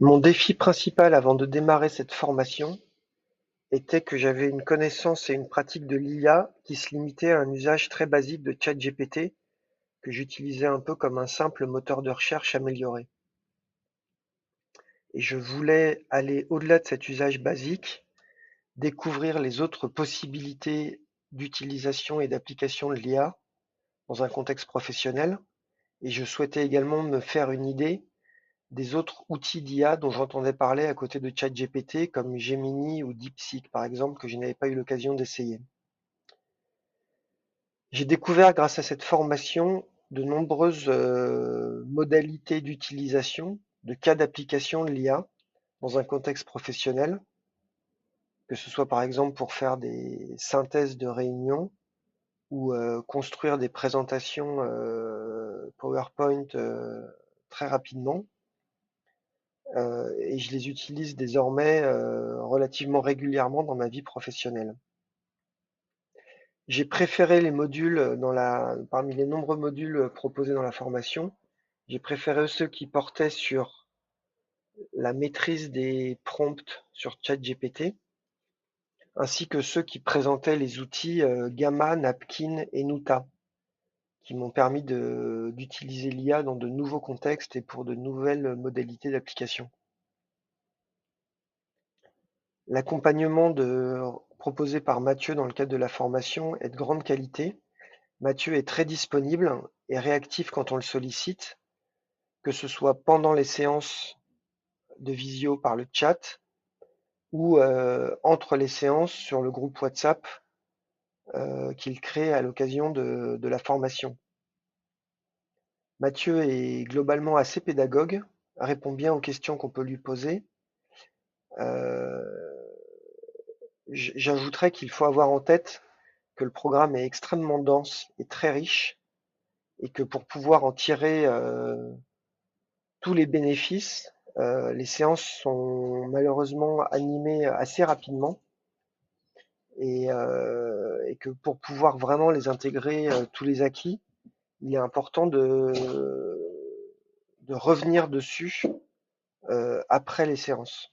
Mon défi principal avant de démarrer cette formation était que j'avais une connaissance et une pratique de l'IA qui se limitaient à un usage très basique de ChatGPT que j'utilisais un peu comme un simple moteur de recherche amélioré. Et je voulais aller au-delà de cet usage basique, découvrir les autres possibilités d'utilisation et d'application de l'IA dans un contexte professionnel. Et je souhaitais également me faire une idée des autres outils d'IA dont j'entendais parler à côté de ChatGPT, comme Gemini ou DeepSeek par exemple, que je n'avais pas eu l'occasion d'essayer. J'ai découvert grâce à cette formation de nombreuses modalités d'utilisation, de cas d'application de l'IA dans un contexte professionnel, que ce soit par exemple pour faire des synthèses de réunions ou construire des présentations PowerPoint très rapidement. Et je les utilise désormais relativement régulièrement dans ma vie professionnelle. J'ai préféré les modules parmi les nombreux modules proposés dans la formation, j'ai préféré ceux qui portaient sur la maîtrise des prompts sur ChatGPT, ainsi que ceux qui présentaient les outils Gamma, Napkin et Nuta, qui m'ont permis d'utiliser l'IA dans de nouveaux contextes et pour de nouvelles modalités d'application. L'accompagnement proposé par Mathieu dans le cadre de la formation est de grande qualité. Mathieu est très disponible et réactif quand on le sollicite, que ce soit pendant les séances de visio par le chat ou entre les séances sur le groupe WhatsApp qu'il crée à l'occasion de la formation. Mathieu est globalement assez pédagogue, répond bien aux questions qu'on peut lui poser. Euh, J'ajouterais qu'il faut avoir en tête que le programme est extrêmement dense et très riche, et que pour pouvoir en tirer tous les bénéfices, les séances sont malheureusement animées assez rapidement, et que pour pouvoir vraiment les intégrer tous les acquis, il est important de revenir dessus après les séances,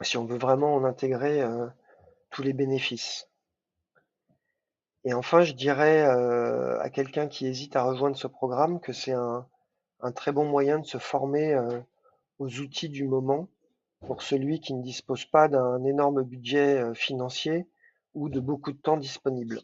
si on veut vraiment en intégrer tous les bénéfices. Et enfin, je dirais à quelqu'un qui hésite à rejoindre ce programme que c'est un très bon moyen de se former aux outils du moment pour celui qui ne dispose pas d'un énorme budget financier ou de beaucoup de temps disponible.